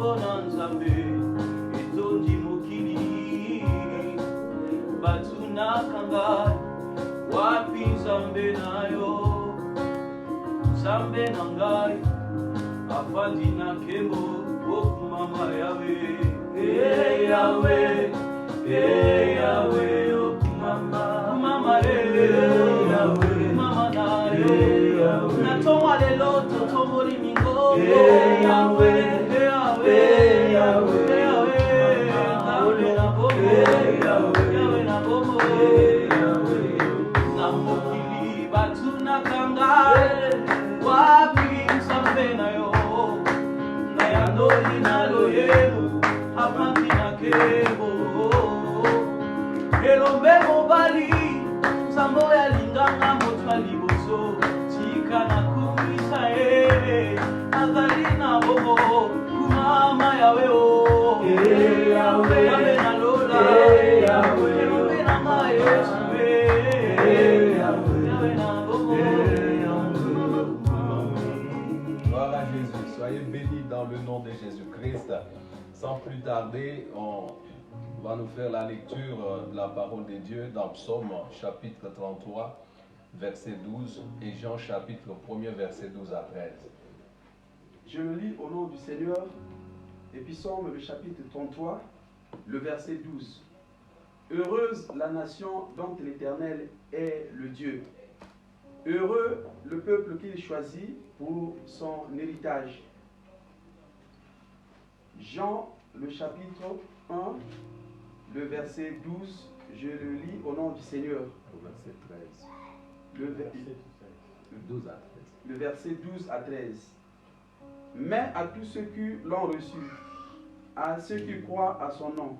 kombo na nzambe etondi mokili bato nakanga wapi nzambe na yo nzambe na ngai afandi na nkembo okumama yawe yawe yawe okumama mama yawe mama na yawe natomwa lelo totomboli mingo yawe yawe yawe yawe na bomo yawe na bomo na mokili batu nakanga wapi nzambe na yo na yandoli na loyebo afandi na kebo elombe mobali nzambo ya linganga moto ya liboso tika na kumisa azali na bomo kumama yawe yawe na lola elombe na nga yesu yawe na bomo. Gloire à Jésus, soyez bénis dans le nom de Jésus-Christ. Sans plus tarder, on va nous faire la lecture de la parole de Dieu dans Psaume chapitre 33, verset 12 et Jean chapitre 1er, verset 12 à 13. Je le lis au nom du Seigneur, et puis Psaume le chapitre 33, le verset 12. Heureuse la nation dont l'Éternel est le Dieu. Heureux le peuple qu'il choisit pour son héritage. Jean, le chapitre 1, le verset 12, je le lis au nom du Seigneur. Le verset 13. Le 12 à 13. Le verset 12 à 13. Mais à tous ceux qui l'ont reçu, à ceux qui croient à son nom,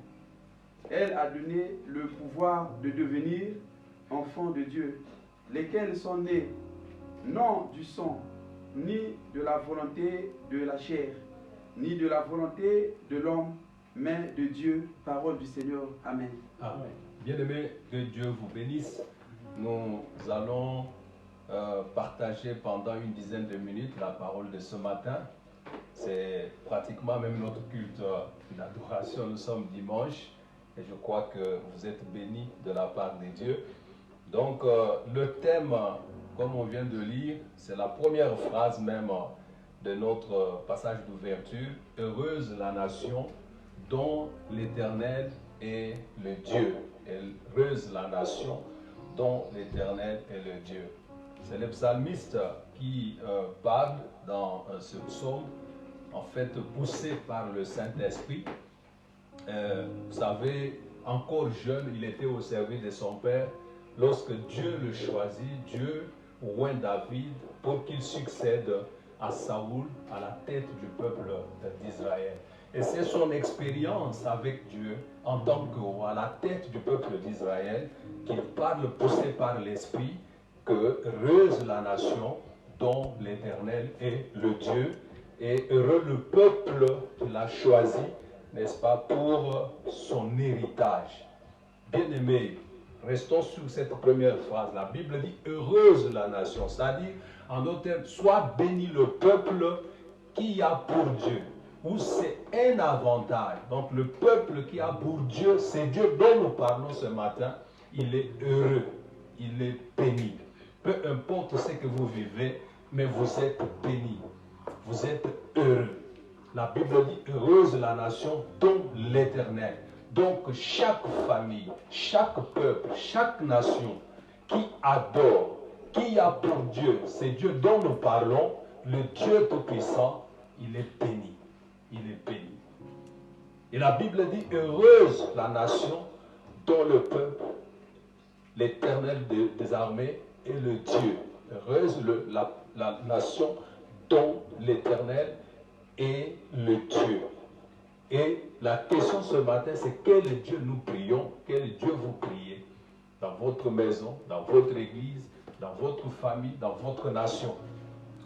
elle a donné le pouvoir de devenir enfants de Dieu, lesquels sont nés non du sang, ni de la volonté de la chair, ni de la volonté de l'homme, mais de Dieu. Parole du Seigneur. Amen. Amen. Bien-aimés, que Dieu vous bénisse. Nous allons partager pendant une dizaine de minutes la parole de ce matin. C'est pratiquement même notre culte d'adoration. Nous sommes dimanche et je crois que vous êtes bénis de la part de Dieu. Donc le thème, comme on vient de lire, c'est la première phrase même de notre passage d'ouverture. Heureuse la nation dont l'Éternel est le Dieu. Heureuse la nation dont l'Éternel est le Dieu. C'est le psalmiste qui parle dans ce psaume, en fait poussé par le Saint-Esprit. Vous savez, encore jeune, il était au service de son père. Lorsque Dieu le choisit, Dieu oint David pour qu'il succède à Saoul, à la tête du peuple d'Israël. Et c'est son expérience avec Dieu en tant que roi, à la tête du peuple d'Israël, qu'il parle poussé par l'Esprit, que heureuse la nation dont l'Éternel est le Dieu, et heureux le peuple qu'il a choisi, n'est-ce pas, pour son héritage. Bien-aimés, restons sur cette première phrase. La Bible dit heureuse la nation, c'est-à-dire en d'autres termes, soit béni le peuple qui a pour Dieu, où c'est un avantage. Donc le peuple qui a pour Dieu, c'est Dieu dont nous parlons ce matin, il est heureux, il est béni. Peu importe ce que vous vivez, mais vous êtes béni, vous êtes heureux. La Bible dit heureuse la nation dont l'Éternel. Donc chaque famille, chaque peuple, chaque nation qui adore, qui a pour Dieu, c'est Dieu dont nous parlons, le Dieu Tout-Puissant, il est béni. Il est béni. Et la Bible dit heureuse la nation dont le peuple, l'Éternel des armées est le Dieu. Heureuse la nation dont l'Éternel est le Dieu. Et la question ce matin, c'est quel Dieu nous prions, quel Dieu vous priez dans votre maison, dans votre église, dans votre famille, dans votre nation.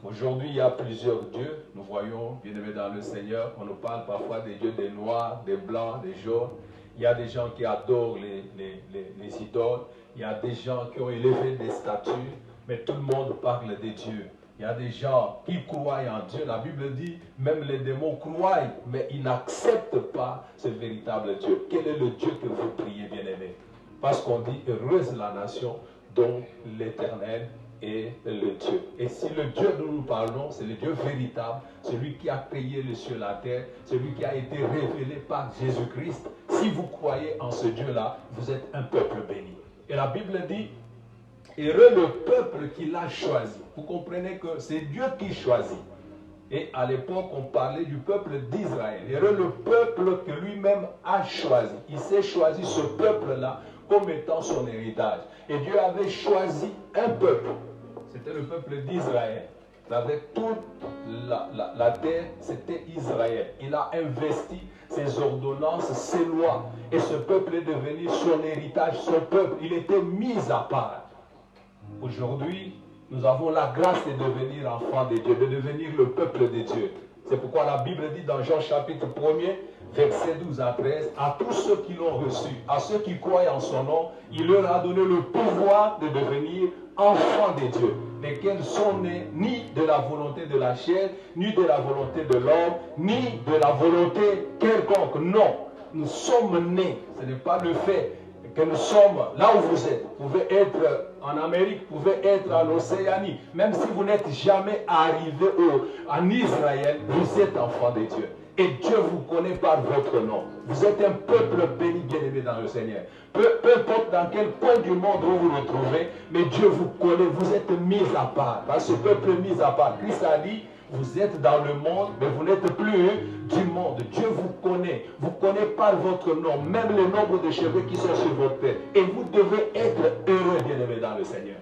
Aujourd'hui, il y a plusieurs dieux. Nous voyons, bien aimés dans le Seigneur, on nous parle parfois des dieux des noirs, des blancs, des jaunes. Il y a des gens qui adorent les idoles. Il y a des gens qui ont élevé des statues. Mais tout le monde parle des dieux. Il y a des gens qui croient en Dieu. La Bible dit, même les démons croient, mais ils n'acceptent pas ce véritable Dieu. Quel est le Dieu que vous priez, bien-aimés? Parce qu'on dit, heureuse la nation dont l'Éternel est le Dieu. Et si le Dieu dont nous parlons, c'est le Dieu véritable, celui qui a créé le ciel et la terre, celui qui a été révélé par Jésus-Christ, si vous croyez en ce Dieu-là, vous êtes un peuple béni. Et la Bible dit, heureux le peuple qu'il a choisi. Vous comprenez que c'est Dieu qui choisit. Et à l'époque, on parlait du peuple d'Israël. Heureux le peuple que lui-même a choisi. Il s'est choisi ce peuple-là comme étant son héritage. Et Dieu avait choisi un peuple. C'était le peuple d'Israël. Avec toute la terre, c'était Israël. Il a investi ses ordonnances, ses lois. Et ce peuple est devenu son héritage, son peuple. Il était mis à part. Aujourd'hui, nous avons la grâce de devenir enfants de Dieu, de devenir le peuple de Dieu. C'est pourquoi la Bible dit dans Jean chapitre 1er, versets 12 à 13, à tous ceux qui l'ont reçu, à ceux qui croient en son nom, il leur a donné le pouvoir de devenir enfants de Dieu, lesquels sont nés ni de la volonté de la chair, ni de la volonté de l'homme, ni de la volonté quelconque. Non, nous sommes nés. Ce n'est pas le fait que nous sommes là où vous êtes. Vous pouvez être en Amérique, vous pouvez être en Océanie. Même si vous n'êtes jamais arrivé en Israël, vous êtes enfant de Dieu. Et Dieu vous connaît par votre nom. Vous êtes un peuple béni, bien-aimé dans le Seigneur. Peu importe dans quel coin du monde vous vous retrouvez, mais Dieu vous connaît, vous êtes mis à part. Dans ce peuple mis à part, Christ a dit, vous êtes dans le monde, mais vous n'êtes plus du monde. Dieu vous connaît par votre nom, même le nombre de cheveux qui sont sur votre tête. Et vous devez être heureux, bien-aimé dans le Seigneur.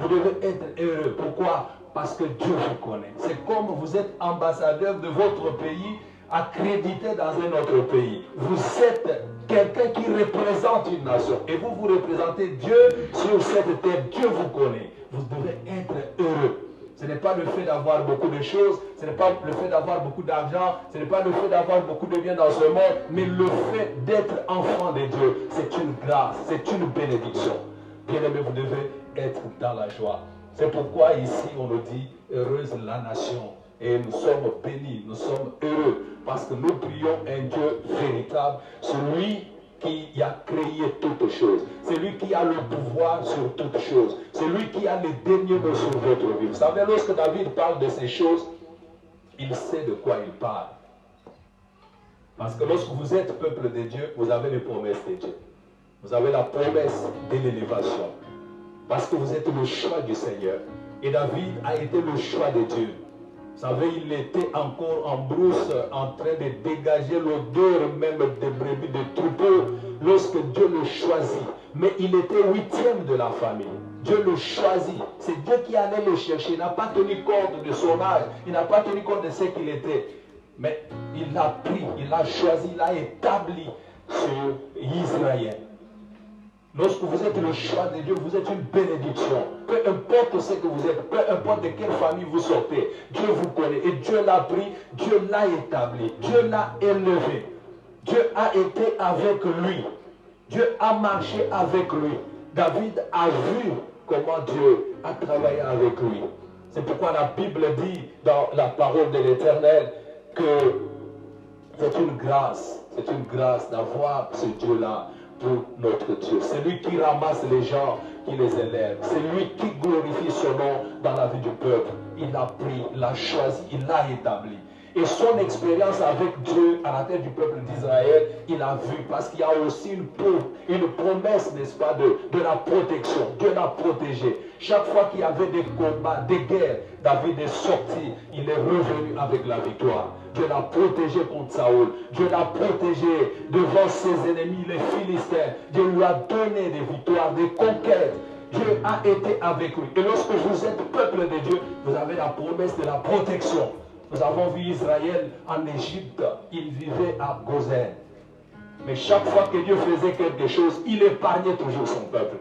Vous devez être heureux. Pourquoi? Parce que Dieu vous connaît. C'est comme vous êtes ambassadeur de votre pays, accrédité dans un autre pays. Vous êtes quelqu'un qui représente une nation. Et vous représentez Dieu sur cette terre. Dieu vous connaît. Vous devez être heureux. Ce n'est pas le fait d'avoir beaucoup de choses, ce n'est pas le fait d'avoir beaucoup d'argent, ce n'est pas le fait d'avoir beaucoup de biens dans ce monde, mais le fait d'être enfant de Dieu, c'est une grâce, c'est une bénédiction. Bien-aimés, vous devez être dans la joie. C'est pourquoi ici on nous dit, heureuse la nation. Et nous sommes bénis, nous sommes heureux, parce que nous prions un Dieu véritable, celui qui a créé toutes choses. C'est lui qui a le pouvoir sur toutes choses. C'est lui qui a le dernier mot sur votre vie. Vous savez, lorsque David parle de ces choses, il sait de quoi il parle. Parce que lorsque vous êtes peuple de Dieu, vous avez les promesses de Dieu. Vous avez la promesse de l'élévation. Parce que vous êtes le choix du Seigneur. Et David a été le choix de Dieu. Vous savez, il était encore en brousse, en train de dégager l'odeur même des brebis, des troupeaux, lorsque Dieu le choisit. Mais il était 8e de la famille. Dieu le choisit. C'est Dieu qui allait le chercher. Il n'a pas tenu compte de son âge. Il n'a pas tenu compte de ce qu'il était. Mais il l'a pris, il l'a choisi, il l'a établi sur Israël. Lorsque vous êtes le choix de Dieu, vous êtes une bénédiction. Peu importe ce que vous êtes, peu importe de quelle famille vous sortez, Dieu vous connaît. Et Dieu l'a pris, Dieu l'a établi, Dieu l'a élevé. Dieu a été avec lui. Dieu a marché avec lui. David a vu comment Dieu a travaillé avec lui. C'est pourquoi la Bible dit dans la parole de l'Éternel que c'est une grâce d'avoir ce Dieu-là pour notre Dieu. C'est lui qui ramasse les gens, qui les élève. C'est lui qui glorifie son nom dans la vie du peuple. Il l'a pris, il l'a choisi, il l'a établi. Et son expérience avec Dieu à la tête du peuple d'Israël, il a vu, parce qu'il y a aussi une promesse, n'est-ce pas, de la protection. Dieu l'a protégé. Chaque fois qu'il y avait des combats, des guerres, David est sorti, il est revenu avec la victoire. Dieu l'a protégé contre Saoul. Dieu l'a protégé devant ses ennemis, les Philistins. Dieu lui a donné des victoires, des conquêtes. Dieu a été avec lui. Et lorsque vous êtes peuple de Dieu, vous avez la promesse de la protection. Nous avons vu Israël en Égypte, il vivait à Gozen. Mais chaque fois que Dieu faisait quelque chose, il épargnait toujours son peuple.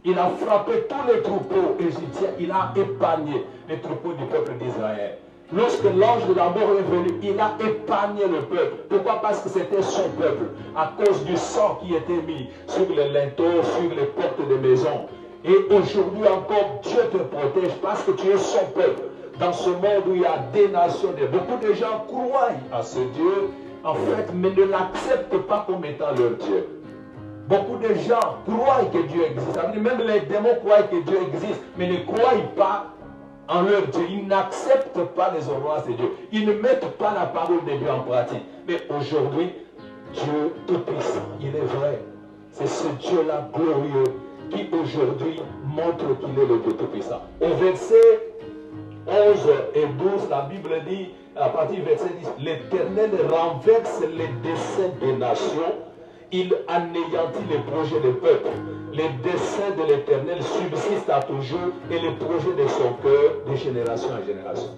Il a frappé tous les troupeaux égyptiens, il a épargné les troupeaux du peuple d'Israël. Lorsque l'ange de la mort est venu, il a épargné le peuple. Pourquoi? Parce que c'était son peuple. À cause du sang qui était mis sur les linteaux, sur les portes des maisons. Et aujourd'hui encore, Dieu te protège parce que tu es son peuple. dans ce monde où il y a des nations, beaucoup de gens croient à ce Dieu, en fait, mais ne l'acceptent pas comme étant leur Dieu. Beaucoup de gens croient que Dieu existe. Ça veut dire même les démons croient que Dieu existe, mais ne croient pas en leur Dieu. Ils n'acceptent pas les ordonnances de Dieu. Ils ne mettent pas la parole de Dieu en pratique. Mais aujourd'hui, Dieu Tout-Puissant, il est vrai. C'est ce Dieu-là glorieux qui aujourd'hui montre qu'il est le Dieu Tout-Puissant. Au verset 11 et 12, la Bible dit, à partir du verset 10, l'Éternel renverse les desseins des nations, il anéantit les projets des peuples. Les desseins de l'Éternel subsistent à toujours et les projets de son cœur de génération en génération.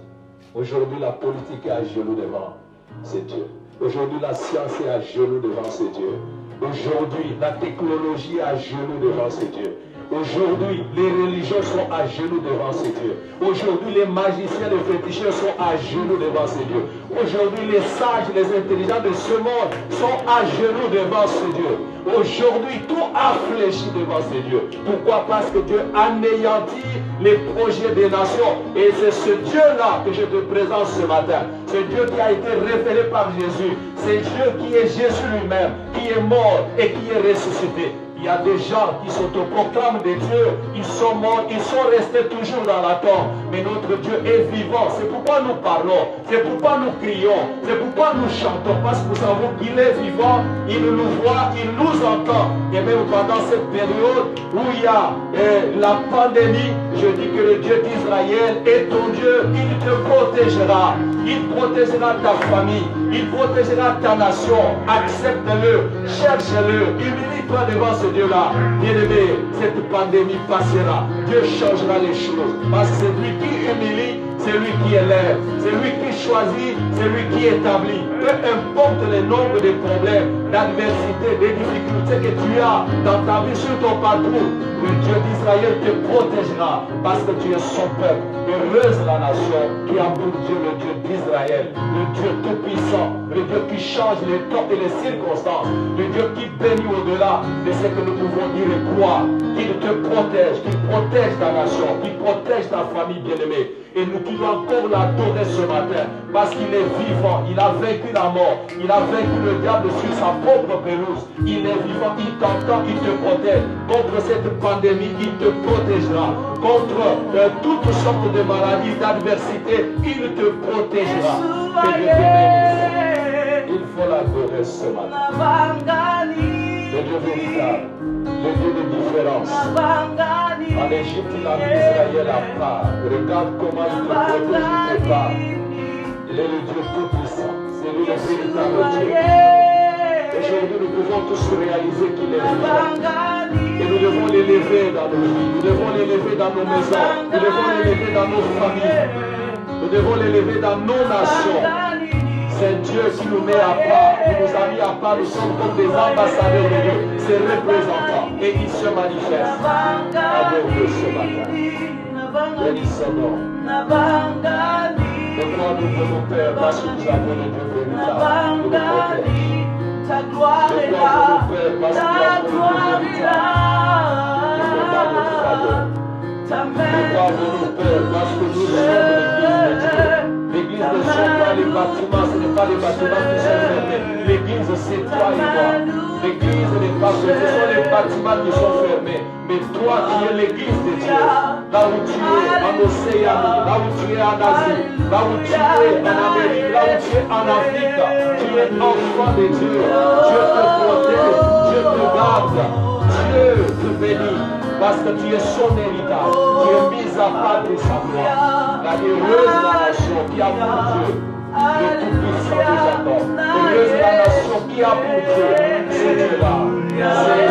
Aujourd'hui, la politique est à genoux devant ce Dieu. Aujourd'hui, la science est à genoux devant ce Dieu. Aujourd'hui, la technologie est à genoux devant ce Dieu. Aujourd'hui, les religions sont à genoux devant ce Dieu. Aujourd'hui, les magiciens, les féticheurs sont à genoux devant ce Dieu. Aujourd'hui, les sages, les intelligents de ce monde sont à genoux devant ce Dieu. Aujourd'hui, tout a fléchi devant ce Dieu. Pourquoi? Parce que Dieu anéantit les projets des nations. Et c'est ce Dieu-là que je te présente ce matin. Ce Dieu qui a été révélé par Jésus. C'est Dieu qui est Jésus lui-même, qui est mort et qui est ressuscité. Il y a des gens qui s'autoproclament des dieux, ils sont morts, ils sont restés toujours dans la tombe. Mais notre Dieu est vivant, c'est pourquoi nous parlons, c'est pourquoi nous crions, c'est pourquoi nous chantons. Parce que nous savons qu'il est vivant, il nous voit, il nous entend. Et même pendant cette période où il y a la pandémie, je dis que le Dieu d'Israël est ton Dieu, il te protégera. Il protégera ta famille, il protégera ta nation. Accepte-le, cherche-le, humilie-toi devant ce Dieu-là. Bien-aimé, cette pandémie passera. Dieu changera les choses. Parce que c'est lui qui humilie, c'est lui qui élève, c'est lui qui choisit, c'est lui qui établit. Peu importe le nombre de problèmes, d'adversités, de difficultés que tu as dans ta vie, sur ton parcours, le Dieu d'Israël te protégera parce que tu es son peuple. Heureuse la nation qui a pour Dieu le Dieu d'Israël, le Dieu tout-puissant, le Dieu qui change les temps et les circonstances, le Dieu qui bénit au-delà de ce que nous pouvons dire et croire, qu'il te protège, qu'il protège ta nation, qu'il protège ta famille bien-aimée. Et nous pouvons encore l'adorer ce matin parce qu'il est vivant, il a vaincu la mort, il a vaincu le diable sur sa propre pelouse. Il est vivant, il t'entend, il te protège. Contre cette pandémie, il te protégera. Contre toutes sortes de maladies, d'adversité, il te protégera. Que Dieu te bénisse. Il faut l'adorer ce matin. Le Dieu véritable, le Dieu de différence. En Égypte, il a mis Israël à part. Regarde comment il te protège, il te parle. Il est le Dieu tout-puissant. C'est lui le véritable Dieu. Aujourd'hui, nous pouvons tous réaliser qu'il est vivant. Et nous devons l'élever dans nos vies. Nous devons l'élever dans nos maisons. Nous devons l'élever dans nos familles. Nous devons l'élever dans nos nations. C'est Dieu qui nous met à part. Il nous a mis à part. Nous sommes comme des ambassadeurs de Dieu. Ses représentants. Et il se manifeste. Adore-le ce matin. Bénis son nom. Donne-nous nos pères parce que nous avons le Dieu véritable. Nous le protège. Ta gloire est là, ta gloire est là, ta main parce que nous sommes l'église de Dieu. L'église ne sont pas les bâtiments, ce n'est pas les bâtiments qui sont fermés. L'église, c'est toi et moi. L'église n'est pas fermée, ce sont les bâtiments qui sont fermés. Mais toi qui es l'église de Dieu, là où tu es en Océanie, là où tu es en Asie, là où tu es en Amérique, là où tu es en Afrique, tu es enfant de Dieu. Dieu te protège, Dieu te garde, Dieu te bénit, parce que tu es son héritage. Tu es mis à part de sa gloire. La heureuse la nation qui a pour Dieu le tout-puissant de Jacob. Heureuse la nation qui a pour Dieu ce Dieu-là. C'est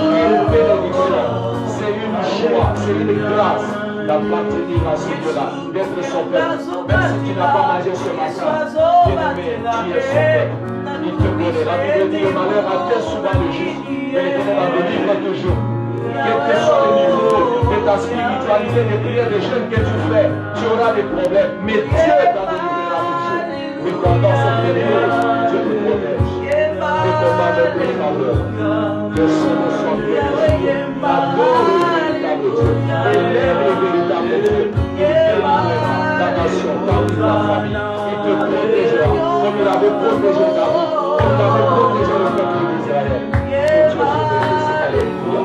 une bénédiction, c'est une joie, c'est une grâce d'appartenir à ce Dieu-là, d'être son peuple. Même si tu n'as pas mangé ce matin, bien-aimé, tu es son peuple. Il te connaît. La Bible dit le malheur atteint souvent le juste, mais l'Éternel va te vivre toujours. Quel que soit le niveau de ta spiritualité, des prières, des jeûnes que tu fais, tu auras des problèmes. Mais Dieu t'en délivrera toujours. Et pendant cette période, Dieu te protège. Et commande tes faveurs. Que ce ne soit glorifié. Adore le véritable Dieu. Élève le véritable Dieu. Il délivrera ta établit ta famille. Il te protégera comme il avait protégé David, comme il avait protégé le peuple d'Israël. Que Dieu te bénisse. Alléluia.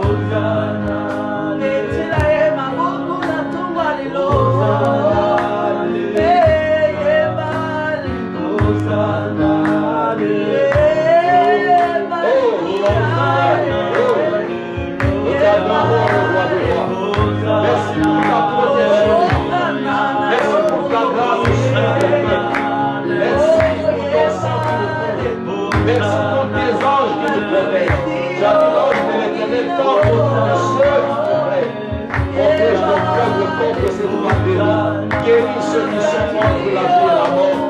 Guéris ceux qui sont entre la vie et la mort.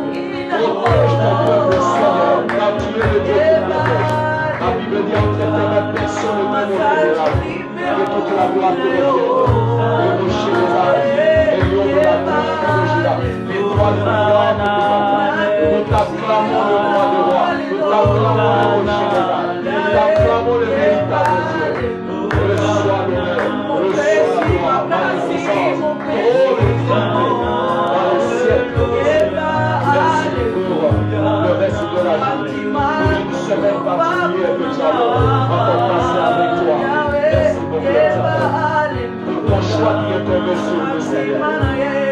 Protège ton peuple, Seigneur, car tu es le Dieu qui protège. La Bible dit entre tes mains, personne ne peut monter la vie. Que toute la gloire te revienne. Le rocher des âges, et lion de la tribu de Juda, l'étoile brillante du matin. Nous t'acclamons le roi des rois. Nous t'acclamons le rocher des âges. Nous t'acclamons le véritable Dieu. Reçois l'honneur, reçois la gloire, magnificence. Oh, le dans les siècles des siècles. Merci pour le reste de la journée. Pour une semaine particulière que tu as encore passé avec toi. Merci pour ton choix qui est tombé sur nous, Seigneur.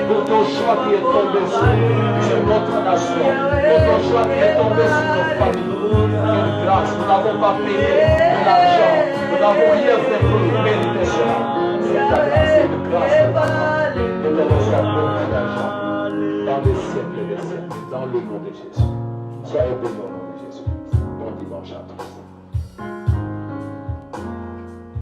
Pour ton choix qui est tombé sur notre nation. Pour ton choix qui est tombé sur nos familles. Une grâce, nous n'avons pas payé de l'argent. Nous n'avons rien fait pour mériter cela. C'est ta grâce et une grâce de ta part. Et de nous faire beaucoup d'argent dans les siècles des siècles. Dans le nom de Jésus. Soyez bénis.